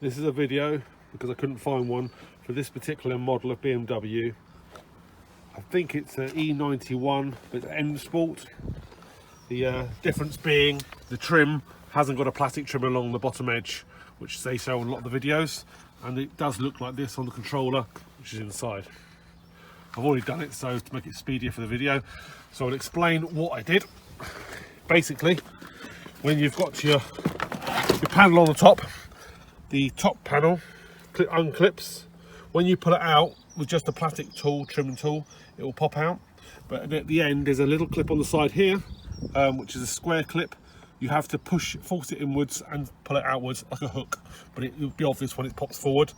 This is a video because I couldn't find one for this particular model of BMW. I think it's an E91 Msport. The difference being the trim hasn't got a plastic trim along the bottom edge, which they show on a lot of the videos, and it does look like this on the controller, which is inside. I've already done it so to make it speedier for the video, so I'll explain what I did. Basically, when you've got your panel on the top panel unclips. When you pull it out with just a plastic tool, trimming tool, it will pop out. But at the end, there's a little clip on the side here, which is a square clip. You have to force it inwards and pull it outwards like a hook, but it will be obvious when it pops forward.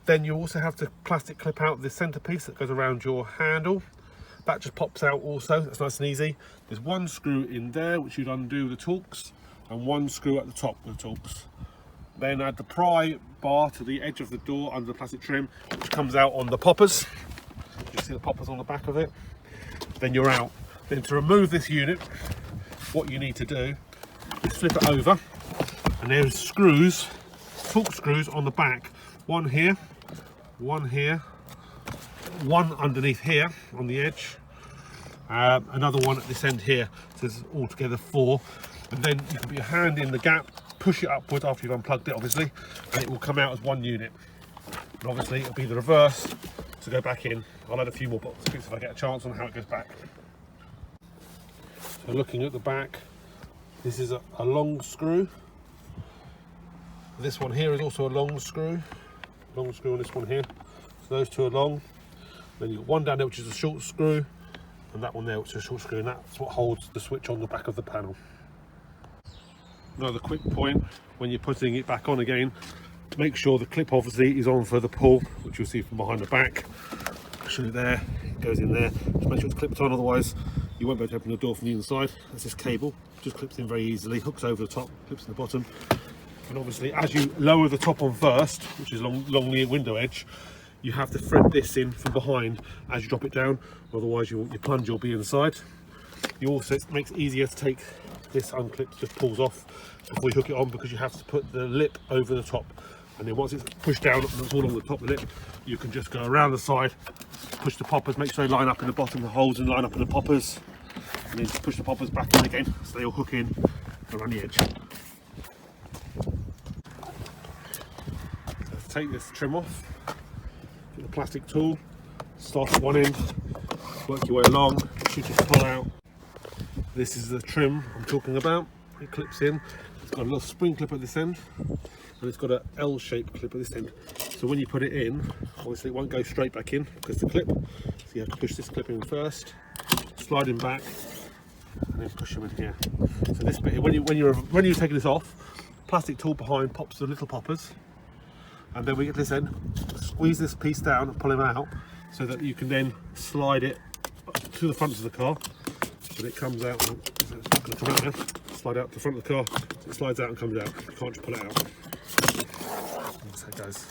Then you also have to plastic clip out the centerpiece that goes around your handle. That just pops out also, that's nice and easy. There's one screw in there which you'd undo with the Torx, and one screw at the top with the Torx. Then add the pry bar to the edge of the door under the plastic trim, which comes out on the poppers. You see the poppers on the back of it. Then you're out. Then to remove this unit, what you need to do is flip it over, and there's screws, Torx screws on the back. One here, one underneath here on the edge, another one at this end here. So there's altogether 4. And then you can put your hand in the gap, push it upwards after you've unplugged it, obviously, and it will come out as one unit. And obviously it'll be the reverse to go back in. I'll add a few more box clips if I get a chance on how it goes back. So looking at the back, this is a long screw. This one here is also a long screw on this one here. So those 2 are long. Then you've got one down there which is a short screw, and that one there which is a short screw, and that's what holds the switch on the back of the panel. Another quick point, when you're putting it back on again, make sure the clip obviously is on for the pull, which you'll see from behind the back. I'll show you there, it goes in there. Just make sure it's clipped on, otherwise you won't be able to open the door from the inside. That's this cable, just clips in very easily, hooks over the top, clips in the bottom. And obviously as you lower the top on first, which is along the window edge, you have to thread this in from behind as you drop it down, otherwise your plunger will be inside. You also, it makes it easier to take this unclipped, just pulls off before you hook it on, because you have to put the lip over the top, and then once it's pushed down and it's all on the top of the lip, you can just go around the side, push the poppers, make sure they line up in the bottom of the holes and line up in the poppers, and then just push the poppers back in again so they all hook in around the edge. Let's take this trim off, get the plastic tool, start at one end, work your way along, shoot it to pull out. This is the trim I'm talking about. It clips in. It's got a little spring clip at this end, and it's got an L-shaped clip at this end. So when you put it in, obviously it won't go straight back in because the clip. So you have to push this clip in first, slide him back, and then push him in here. So this bit here, when you're taking this off, plastic tool behind pops the little poppers, and then we get this end, squeeze this piece down and pull him out, so that you can then slide it to the front of the car. But it comes out, it's not going to come out now, slide out to the front of the car, so it slides out and comes out. You can't just pull it out. That's how it goes.